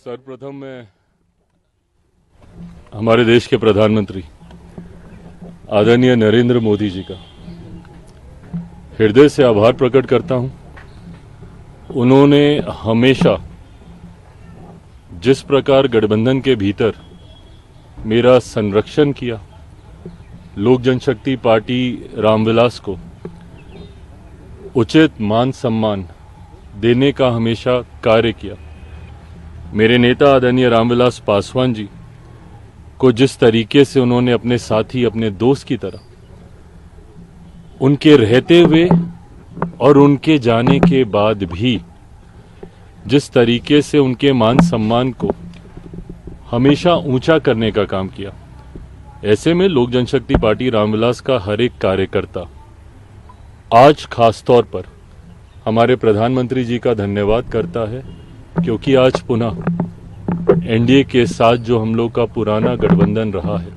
सर्वप्रथम मैं हमारे देश के प्रधानमंत्री आदरणीय नरेंद्र मोदी जी का हृदय से आभार प्रकट करता हूं। उन्होंने हमेशा जिस प्रकार गठबंधन के भीतर मेरा संरक्षण किया, लोक जनशक्ति पार्टी रामविलास को उचित मान सम्मान देने का हमेशा कार्य किया। मेरे नेता आदरणीय रामविलास पासवान जी को जिस तरीके से उन्होंने अपने साथी, अपने दोस्त की तरह उनके रहते हुए और उनके जाने के बाद भी जिस तरीके से उनके मान सम्मान को हमेशा ऊंचा करने का काम किया, ऐसे में लोक जनशक्ति पार्टी रामविलास का हर एक कार्यकर्ता आज खास तौर पर हमारे प्रधानमंत्री जी का धन्यवाद करता है, क्योंकि आज पुनः एनडीए के साथ जो हम लोग का पुराना गठबंधन रहा है,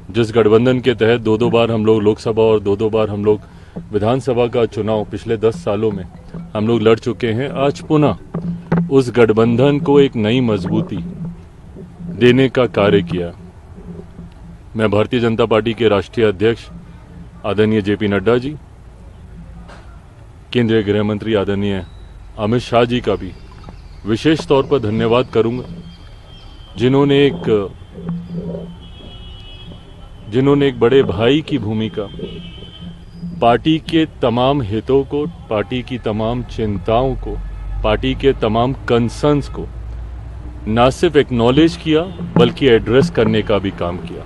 जिस गठबंधन के तहत दो बार हम लोग लोकसभा और दो बार हम लोग विधानसभा का चुनाव पिछले 10 सालों में हम लोग लड़ चुके हैं, आज पुनः उस गठबंधन को एक नई मजबूती देने का कार्य किया। मैं भारतीय जनता पार्टी के राष्ट्रीय अध्यक्ष आदरणीय जेपी नड्डा जी, केंद्रीय गृह मंत्री आदरणीय अमित शाह जी का भी विशेष तौर पर धन्यवाद करूंगा, जिन्होंने एक बड़े भाई की भूमिका पार्टी के तमाम हितों को, पार्टी की तमाम चिंताओं को, पार्टी के तमाम कंसर्न्स को न सिर्फ एक्नॉलेज किया बल्कि एड्रेस करने का भी काम किया।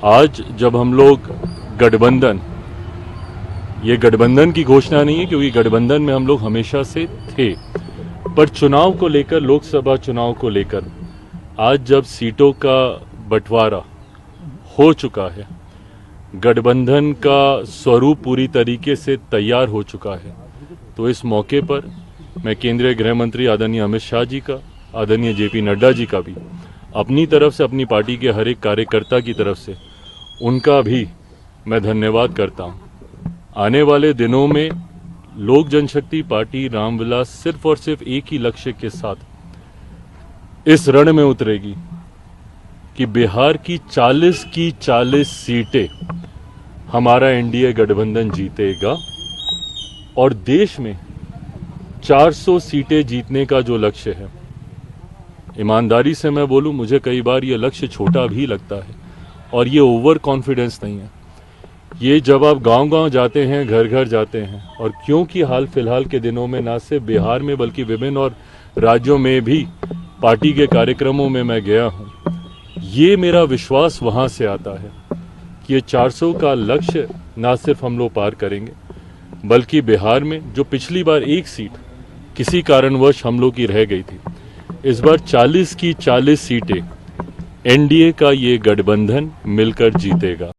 आज जब हम लोग गठबंधन, ये गठबंधन की घोषणा नहीं है क्योंकि गठबंधन में हम लोग हमेशा से थे, पर चुनाव को लेकर, लोकसभा चुनाव को लेकर आज जब सीटों का बंटवारा हो चुका है, गठबंधन का स्वरूप पूरी तरीके से तैयार हो चुका है, तो इस मौके पर मैं केंद्रीय गृह मंत्री आदरणीय अमित शाह जी का, आदरणीय जेपी नड्डा जी का भी अपनी तरफ से, अपनी पार्टी के हर एक कार्यकर्ता की तरफ से उनका भी मैं धन्यवाद करता हूं। आने वाले दिनों में लोक जनशक्ति पार्टी रामविलास सिर्फ और सिर्फ एक ही लक्ष्य के साथ इस रण में उतरेगी कि बिहार की 40 सीटें हमारा एनडीए गठबंधन जीतेगा और देश में 400 सीटें जीतने का जो लक्ष्य है, ईमानदारी से मैं बोलूं, मुझे कई बार ये लक्ष्य छोटा भी लगता है और ये ओवर कॉन्फिडेंस नहीं है। ये जब आप गांव-गांव जाते हैं, घर घर जाते हैं, और क्योंकि हाल फिलहाल के दिनों में न सिर्फ बिहार में बल्कि विभिन्न और राज्यों में भी पार्टी के कार्यक्रमों में मैं गया हूं, ये मेरा विश्वास वहां से आता है कि ये 400 का लक्ष्य न सिर्फ हम लोग पार करेंगे बल्कि बिहार में जो पिछली बार एक सीट किसी कारणवश हम लोग की रह गई थी, इस बार 40 की 40 सीटें एनडीए का ये गठबंधन मिलकर जीतेगा।